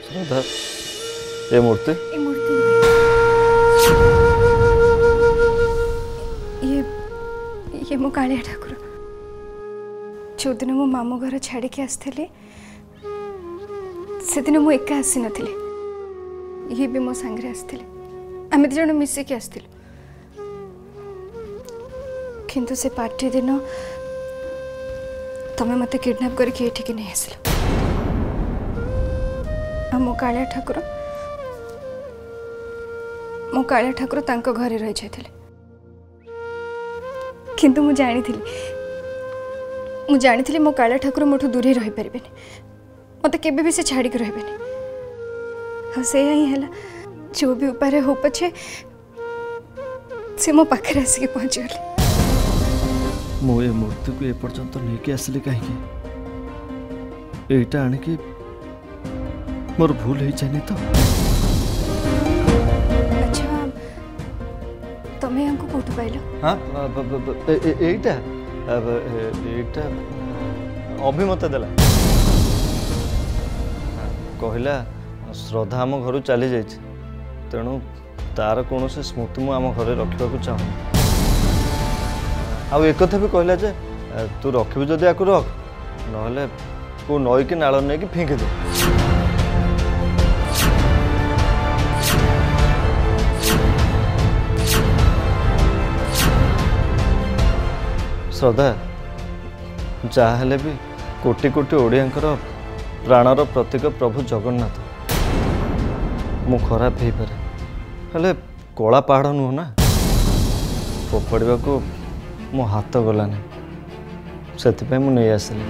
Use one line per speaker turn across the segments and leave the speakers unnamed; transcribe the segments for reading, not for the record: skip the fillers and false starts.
श्रद्धा ये मूर्ति
ये मो कालिया ठाकुर जो दिन मो मामू घर छाड़ी आसती से दिन मुझे एका आसी नथिले ये भी मो सांगे आसते आम दु जन मिसिकी आसलु किंतु से पार्टी दिन तमें मत किडनैप करके नहीं आसल मो कालिया ठाकुर तांको घरे रही जाते किंतु मु जानी मो कालिया ठाकुर मोठू दूरे रही पारे मत के भी से छाड़ी रहे हाँ से ही है जो भी उपाय हो पछे से मो पाखे आसिक पहुँची गले
मो ये मूर्ति को एपर्यंत नहीं कि आसली कहीं एटा आणिकी मोर भूल हो जाए तो
अच्छा तमें हमको कोठ पाइल
हाँ एटा एटा अभी मत देला कहला श्रद्धा आम घर चली जाए तेणु तार कौन से स्मृति मु आम घर रखा चाहूँ आउ एक भी कहला जे तू रखी जदि या रख ना को नई कि नाल नहीं कि फिंकी दे श्रद्धा जहाँ भी कोटि कोटि ओडियांकर प्राणर प्रतीक प्रभु जगन्नाथ मु खराब हो पारे हेले कला पहाड़ नुह ना फोपाड़ा को मो हाथ गलानी से मु नहीं आसली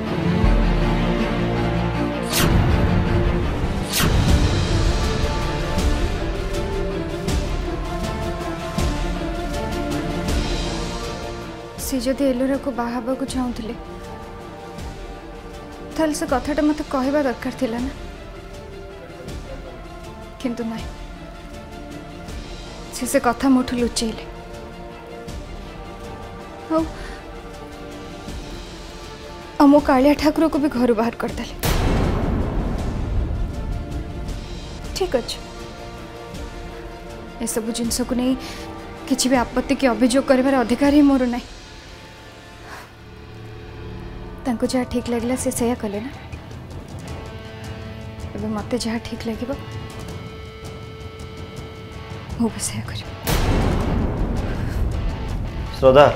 सी जदि एलोरा को बाहा को चाहूले ताल से कथाटा मत कहवा दरकार थिला ना किंतु नहीं से कथा मोठू लुचेले मो कालिया ठाकुर को भी घर बाहर करदे ठीक अच्छे ये सब जिनस को नहीं किसी भी आपत्ति की अभियोग कर अधिकार ही मोर ना तांको जहाँ ठीक लगे से सैया कले ना अब मत जहाँ ठीक लगे मु भी सैया कर
श्रद्धा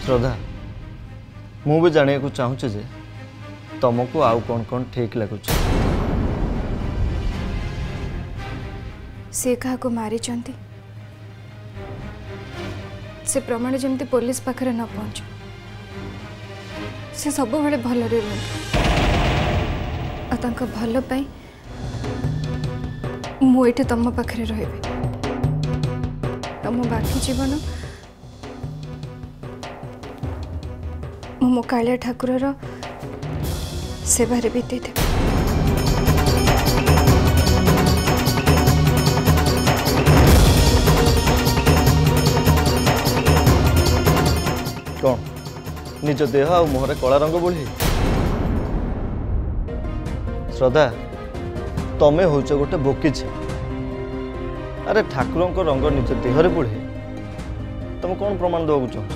श्रद्धा मु भी जानिया को चाहूचे जे तुमको आउ कौन कौन ठीक लगुच
से क्या मारी से प्रमाण जमती पुलिस पाखरे न पहुंचू से सब बड़े भल भल पाई मुझे तुम पाखे रही मो बाकी जीवन मो कालिया ठाकुर सेवारे बीते थे
कौन निज देह आ मुहरे कला रंग बोली श्रद्धा तमें हूँ गोटे बोकिछे अरे ठाकुर को रंग निज देहरे बोली तुम कौन प्रमाण देवा चाहो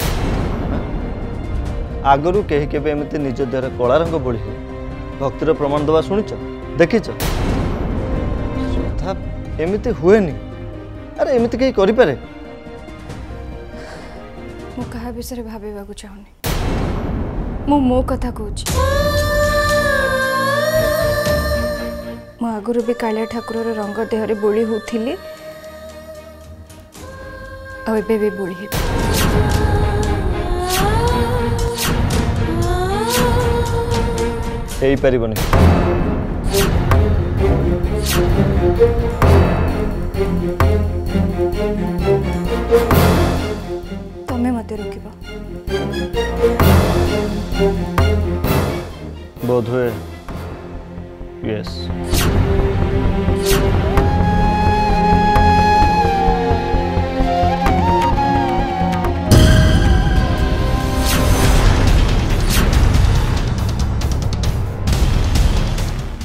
आगरू कहीं के एमती निज देह कला रंग बोली भक्तिर प्रमाण देवा शुणिच देखिच श्रद्धा एमती हुएनी अरे एमती कहीं करें
मु कहा विषय भाविबा को चाहूनी मो कथा कहूँ मु आगुरी भी कालिया ठाकुर रंग देहरे बोली होती आबे भी बोली
है पारिबनी
तमें मत रोकब
बोध हुए यस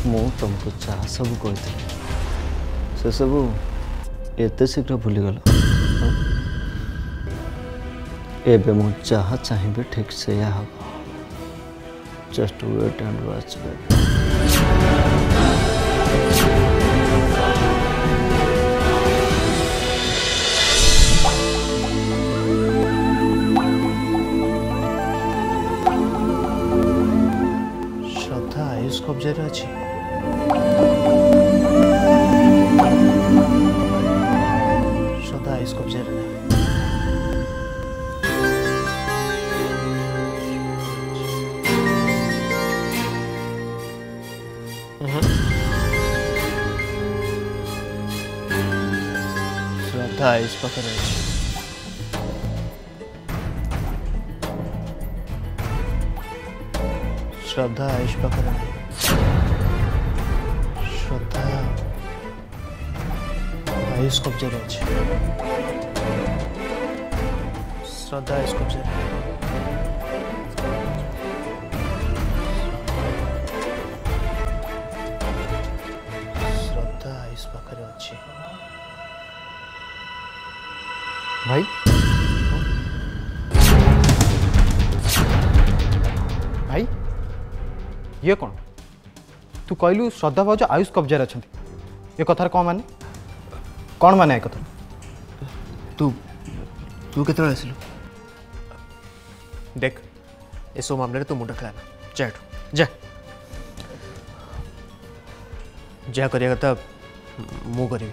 ମୁଁ ତୁମକୁ ଯାହା ସବୁ କହିଥିଲି ସେସବୁ ଏତେ ଶୀଘ୍ର ଭୁଲିଗଲ। ଏବେ ମୁଁ ଯାହା ଚାହିଁବି ଠିକ୍ ସେଇଆ ହବ। Just wait and watch baby.
Shraddha Ayush कब्जे अच्छी। श्रद्धा आयुष कब्जे नहीं। श्रद्धा आयुष पाखे अच्छी। श्रद्धा आयुष पाखे नहीं। श्रद्धा आयुष कब्जे अच्छी। श्रद्धा आयुष कब्जे श्रद्धा आयुष पाखे अच्छी। भाई भाई ये कौन तू कहलु श्रद्धा भाज आयुष कब्जे अच्छा ये कथार कौन माने कथा तू तू केत आसिलु देख ए सब मामले तू मुंड खेलाना जा जा जहाँ करिया कथा मु करी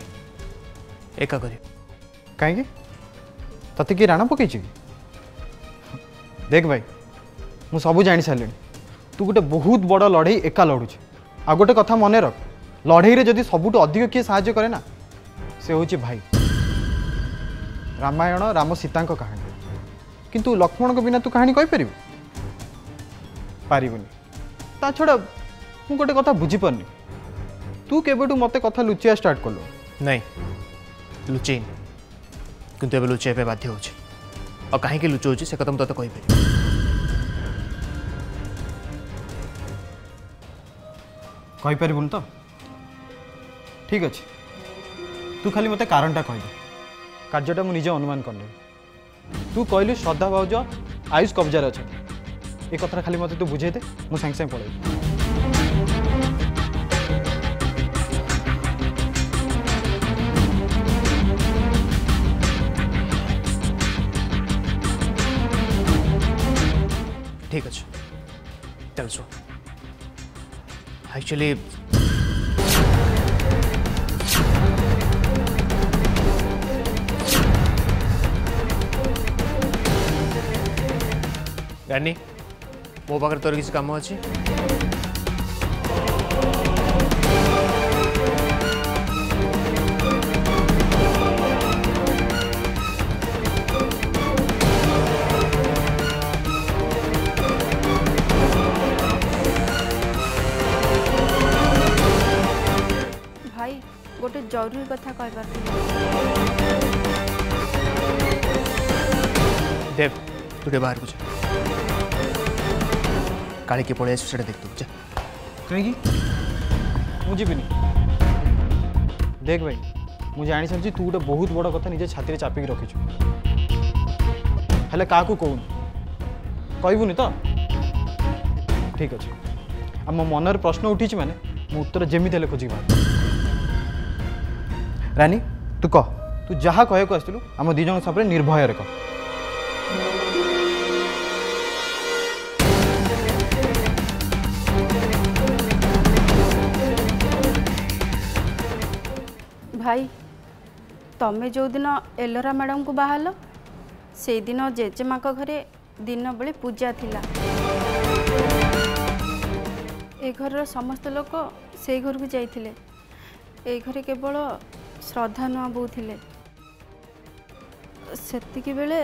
एका करी कहीं तते कि राणा पकई देख भाई मु सब जानी सारे तू गोटे बहुत बड़ लड़ई एका लड़ुच आ गोटे कथा मन रख लड़ई जदि सबुठ अधिक किए साहाय्य करे ना से हूँ भाई। रामायण राम सीता कहानी किंतु लक्ष्मण को बिना तू कहानी कहीपर पारबुनि ता छड़ा मु गोटे कथा बुझीपारनी तू केबेठू मते कथा लुचिया स्टार्ट कलु नहीं लुचेन किंतु एबे लुचेबे बाध्य होछि और कहीं लुचौछि से कथा मुझे कहीपर कहीपरबुन तो ठीक अच्छे तू खाली मते कारणटा कहदे कार्यटा मु निजे अनुमान करने तू कहलु श्रद्धा भाउज आयुष कब्जार अच्छा ये कथा खाली मते तू बुझे दे मु सांगे सांगे पड़े ठीक अच्छे चल सो एक्चुअली रानी मो पाखे तोर किसी काम अच्छी
भाई गोटे जरूरी कथा कहबार
देव तू बाहर को जा काले के पड़े से देख तू जा कहीं मुझे देख भाई मुझे जानी सारी तू गोटे बहुत बड़ कथा निजे छाती में चापिक रखीचु हेले क्या कहून कहबुनि तो ठीक अच्छे आ मो मनर प्रश्न उठी माने मु उत्तर जेमिति हेले खोजी रानी तू कह तू जहाँ कहू आसलु आम दी जन सब निर्भय कह
भाई तमें जो दिन एलोरा मैडम को बाहर से दिन जेजेमा घरे दिन बेले पूजा थिला ए घर समस्त लोक से घर को जाइथिले ए घरे केवल श्रद्धा नुआ बो थिले सेतिकी बेले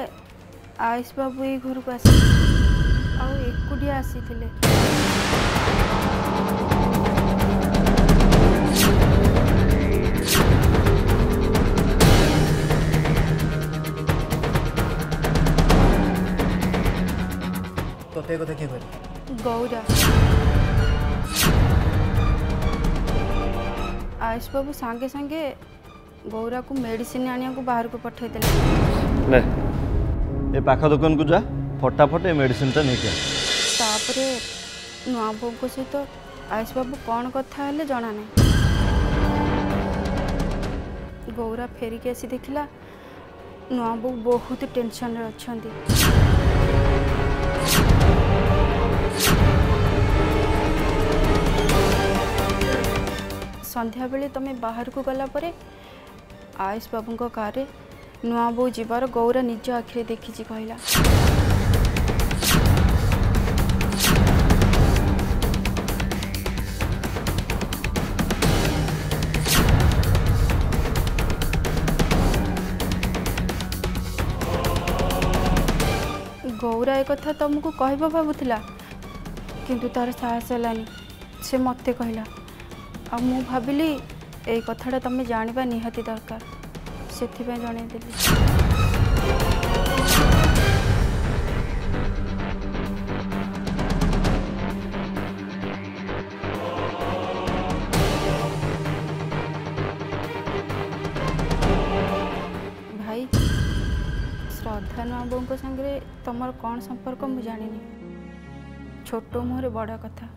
आयुष बाबू ए घर को आसी आ एकुटिया आसीथिले
तो कथा किए
गौरा आयुष बाबू सांगे सांगे गौरा को मेडिसिन आनिया को बाहर को पठे देले।
ले ए पाख दुकान को जा फटाफट ए मेडिसिन टा नहीं क्या
तापरे नुआ बोग सहित आयुष बाबू कौन कथा हेले जना नहीं। गौरा फेरिक आसी देखला नुआ बोग बहुत टेंशन रे अछंती। संध्या बेले तमे बाहर को गला परे आयुष बाबू को कार नुआ बो जीवार गौरा निज आखिरे देखी कहला। गौरा एक कथा तुमको कहबा भाबुथिला किंतु तार साहस हेलानी से मते कहला। आ मु भाबिली ए कथाटा तुम जानिबा निहाती दरकार सेथिबे जणे देली। भाई श्रद्धा नबों संगे तुमर कौन संपर्क मु जानिनी। छोट मुहरे बड़ कथा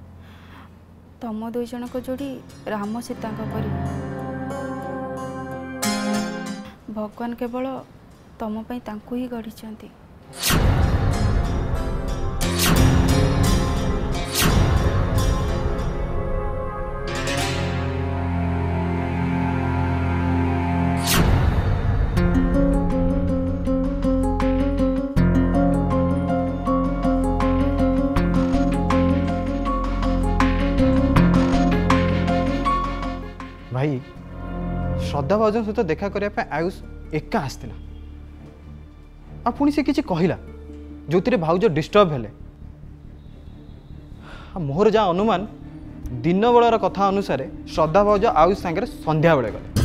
तम दुई जन को जोड़ी राम सीता परी। भगवान केवल तुम तांकु ही गढ़ी।
भाई श्रद्धा भाउज सहित देखा करने आयुष एका आसला आ पुणी से किसी कहला जो भाउज डिस्टर्ब हेले। मोहर जहाँ अनुमान दिन बेलर कथा अनुसार श्रद्धा भाउज आयुष सांगे संध्या बेले गले।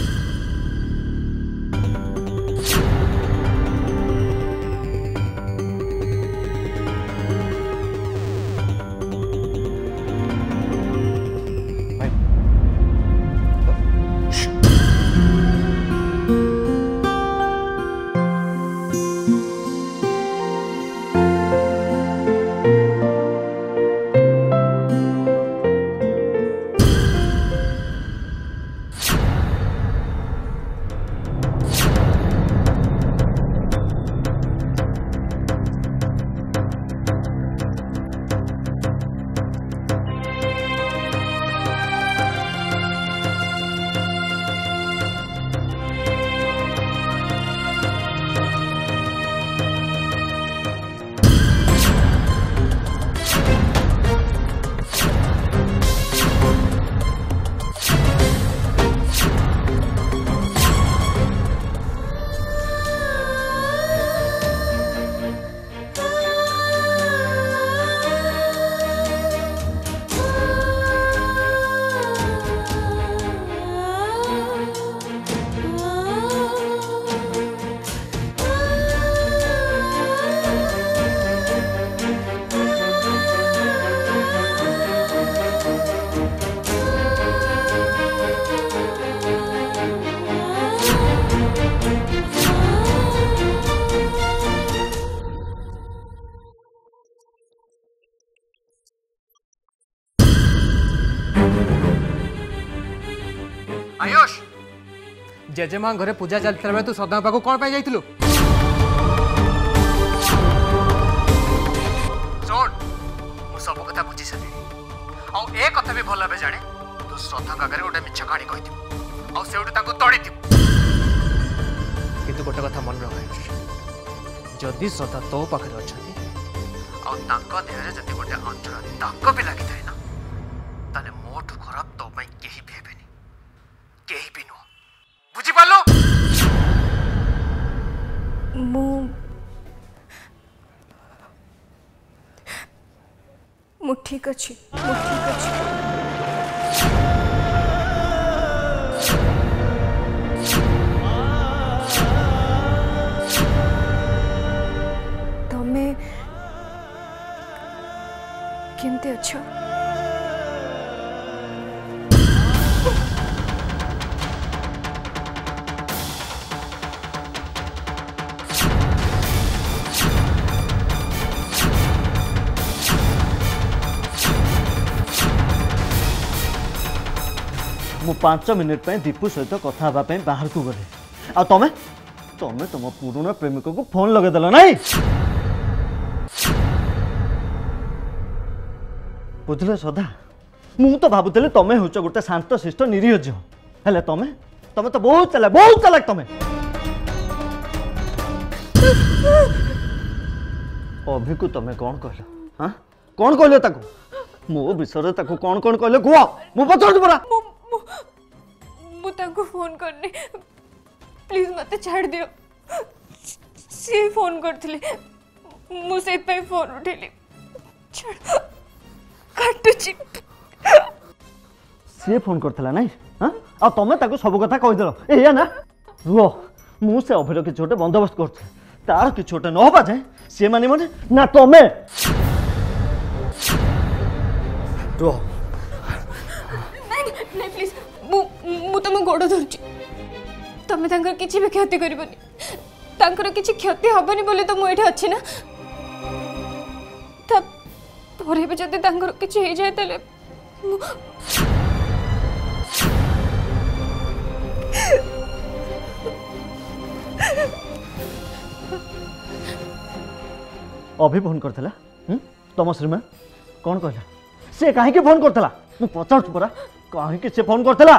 आयुष जेजेमा घरे पूजा चलता तू श्रद्धा पाक कौन पाई जाइलु? सुन मु सब कथा बुझी सारी आ ए कथा भी भल भाव जाने तू श्रद्धा आगे गोटे मिछ कहानी कही आ से तड़ी किंतु गोटे कथा मन रख आयुष जदि श्रद्धा तो पाखे अच्छा देहरे जब गोटे अंचल दाग भी लगी थाए ना ताले मोठू खराब तो कहीं भी हेबेनी कहीं भी नुह बुझी पालो।
मु ठीक अच्छी मु ठीक अच्छी। तमे केमते अच्छा?
मु 5 मिनिट दीपू सहित कथा बाहर को गले आ तमें तमें तुम पुराना प्रेमिक को फोन लगेदेल नाई बुझल सदा मु तो भावुली तमें हूँ गोटे शांत शिष्ट निरीह झील हेले तमें तमें तो बहुत चालाक तमें अभी को तमें कौन कहल हाँ कौन कहल ताको मो विषय ताको कौन कहले कुह मु पचार परा
मु फोन करनी प्लीज मत छाड़ दियो सी फोन करथिले मु से फोन उठेली छाड़ काटुची
सी फोन करथिला नहीं हाँ आ तमें ताको सब कथा कहीदेल एया ना रुह मु से अभिर किसी गोटे बंदोबस्त कर तार किसी गोटे न हवा जाए सी माने माने ना तमें रुह
नहीं प्लीज मु तुम गोड़ धरुची तमें तांकर किछि भी क्षति करबनी तांकर किछि क्षति हबनी बोले तो मु एठी अछि ना तब तोरे भी जदि तांकर किछि हे जाय तले
अभी फोन करथिला तम श्रीमान कौन कहला से काहे के फोन करथिला मु पचार परा काहे के से फोन करथिला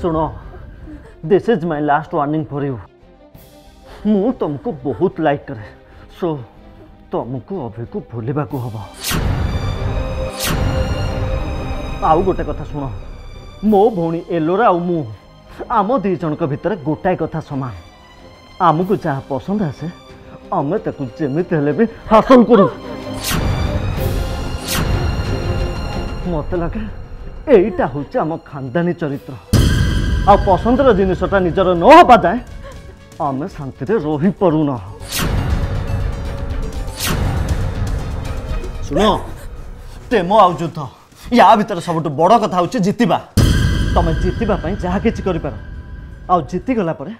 सुनो this is my last warning for you मु तुमको बहुत लाइक करे सो तुमको अभी को भूलवा को हबो आउ गोटे कथा सुनो मो भौणी एलोरा आ मु आम दी जन भितर गोटाए कथा समान आमको जहाँ पसंद आसे आमे ताकू जेमिति हेले भी हासिल करू मत लगे एटा होचे आम खानदानी चरित्र आ पसंदर जिनसटा निजर न हवा जाए आमे शांति रे रही परुना सुनो प्रेम आ युद्ध या भीतर सबुठ बड़ कथा होचे जितिबा तमें जितिबा पई जहा किछि करि पार आ जिति गला परे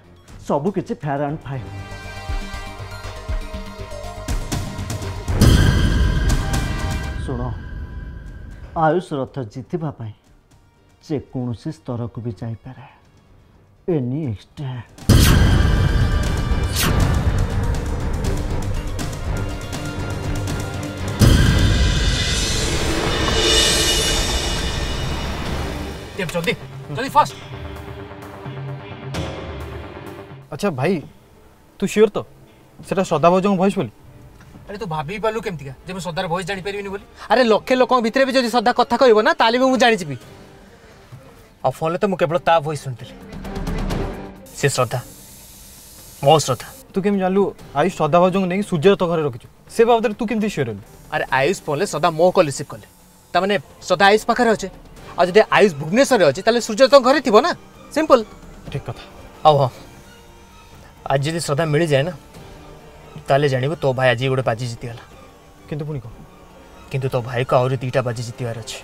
सबु किछि फेयर एंड फाइन सुनो आयुष रथ जितिबा पई जे कोनोसी स्तर को भी जाई पारे एनी एक्सटेंड
जल्दी जल्दी फास्ट।
अच्छा भाई तू श्योर तो सेटा सदा भाउजों भॉइस बोली
अरे तू भाभी पालु केमतिका जे मैं सदार भॉइस जानि परिबिनी बोली अरे लक्षे लोक भितरे भी जदि सदा कथा कहबो ना ताले भी मु जानि छिबी आ फोन ले तो मु केवल ता भॉइस सुनतिली से श्रद्धा मो श्रद्धा
तू केम जानलु आयुष सदा भाउजों नहीं सूर्य तो घरे रखिछु से बाबदरे तू केमति श्योर हेलु
अरे आयुष फोन ले सदा मो कॉल रिसीव कले ता माने सदा आयुष पाखरे अछि आ जदि आयुष भुवनेश्वर अछि ताले सूर्य तो घरे थिबो ना सिंपल
ठीक कथा
आओ हां आज जदि श्रद्धा मिल जाए ना ताले जानिबो तो भाई आज गोटे बाजी जीति गला
किंतु पुनी को
किंतु तो भाई को और दुईटा बाजी जीतवार अच्छे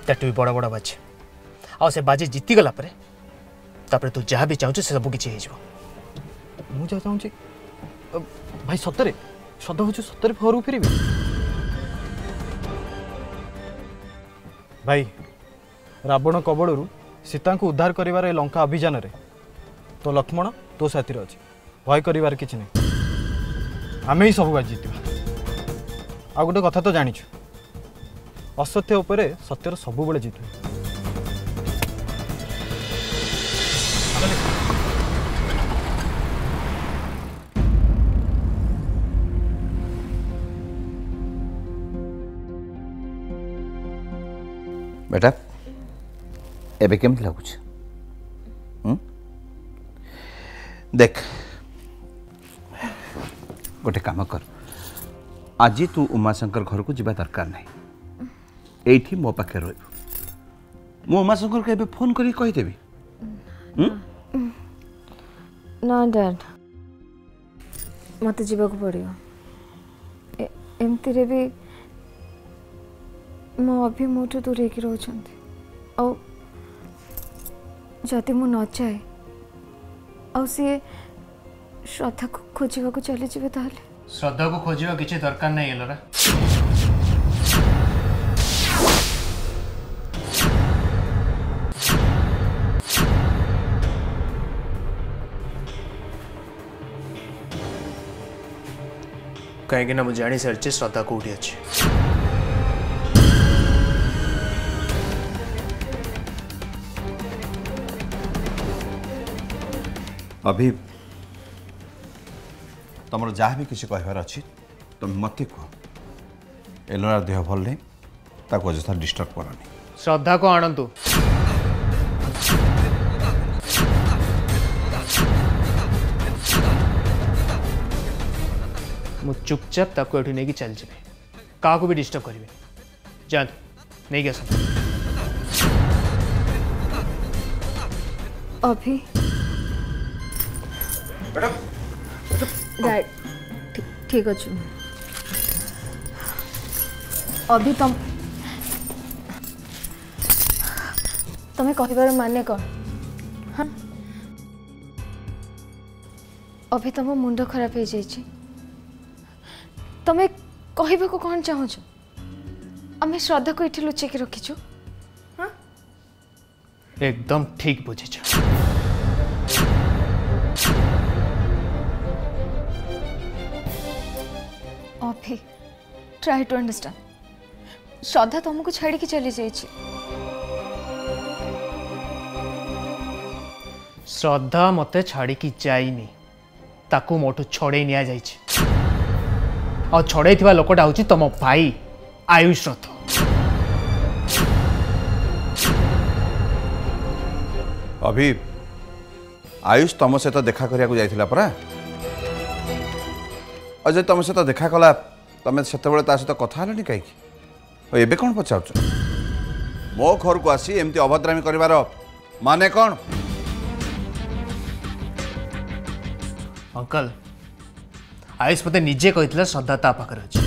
ताटू भी बड़ बड़ बाजी आ से बाजी जीति गला परे तापर तू जहाँ भी चाहूँ से सब किसी हो
मु जा चाहूँ भाई सतरे सदा हो सतरे घर फेर भाई रावण कबड़ू सीता को उद्धार कर लंका अभियान रे तो लक्ष्मण तो साथी अच्छे भय कर किसी नहीं आम ही सब बाजी जीत आ गोटे कथा तो जानी असत्य उपरे सत्यर सब बेले जीत
बेटा एबे केमती लगुच देख गोटे काम कर आज तू उमाशंकर घर को जीवा दरकार नहीं एठी मो पाखे रह मो उमाशंकर को एबे फोन करी कहि देबी
ना डैड मत जीवा को पड़ियो एमती रे भी मो अभी मोठू दूर होकर रोचंती औ जदि मु न चाहे औ सी श्रद्धा को खोजा को चली जाए ताहले
श्रद्धा को खोजा किसी दरकार नहीं एलोरा। कहीं ना मुझे जानी सारी श्रद्धा कौटी अच्छी।
अभी तुम जहाँ भी किसी कहबार अच्छी तुम मत कह। एलोरार देह भल नहीं ताको अजथा डिस्टर्ब करनी।
श्रद्धा को आणंतु। मु चुपचाप ताको एठी नहीं चल जाए क्या भी डिस्टर्ब करेंगे जात नहीं क्या सब
अभी डैड ठीक अच्छे अभी तुम्हें कहबार माने कौन हाँ अभी तुम मुंड खराब हो जाइए तुम्हें कहबा को कौन चाहूच आम श्रद्धा को ये लुचेक रखीचु हाँ
एकदम ठीक बुझे
अभी ट्राई टू अंडरस्टैंड श्रद्धा तुमको छाड़ी के चली जाइए
श्रद्धा मते छाड़ी की जाइनी ताकू मोटू छड़े निया जाइछि और छड़े थिबा लोकटा होछि तम भाई आयुष रथ।
अभी आयुष तुम सहित देखा करिया को जाइथिला परा अजय तुम सहित देखा कला तुम से सहित कथा हलनी कहीं एबे कौन पचार मो घर को आसी एमती अभद्रामी करिवार माने कौन?
अंकल आयुष मते निजे कही श्रद्धा ता पाखरे अछि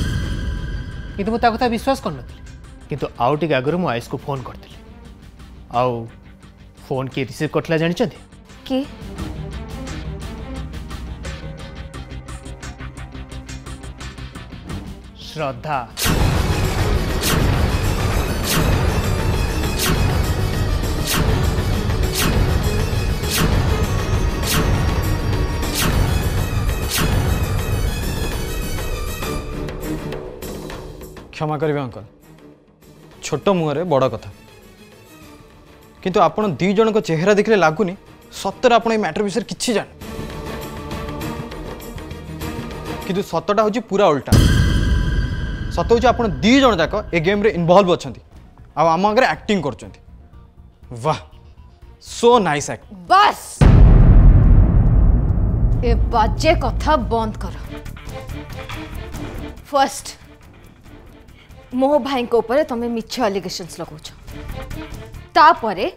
किंतु मुझे कथा विश्वास कर किंतु आउ टिके आगु मु आयुष को फोन करथिली आउ फोन के रिसीव करथला जानि छथि
कि
श्रद्धा।
क्षमा करेंगे अंकल छोट मुहर बड़ कथा किंतु आपण दी जन को चेहरा देखले लगुनि सतर आप मैटर विषय किसी जान किंतु सतटा हूँ पूरा उल्टा सत हूँ आप दी जन जाक ए गेम रे इन्वॉल्व अच्छा आम आगे एक्टिंग कर वाह सो नाइस एक्ट।
बस ए बाजे कथा बंद कर। फर्स्ट मो भाई को ऊपर तुम मिछ एलिगेशंस लगौछ तापरे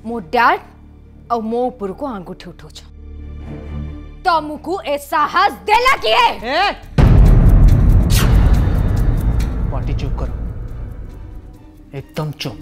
मो डैड और मो ऊपर को आंगुठी उठौछ तुमको ए साहस देला किए
पार्टी चुप करो एकदम चुप।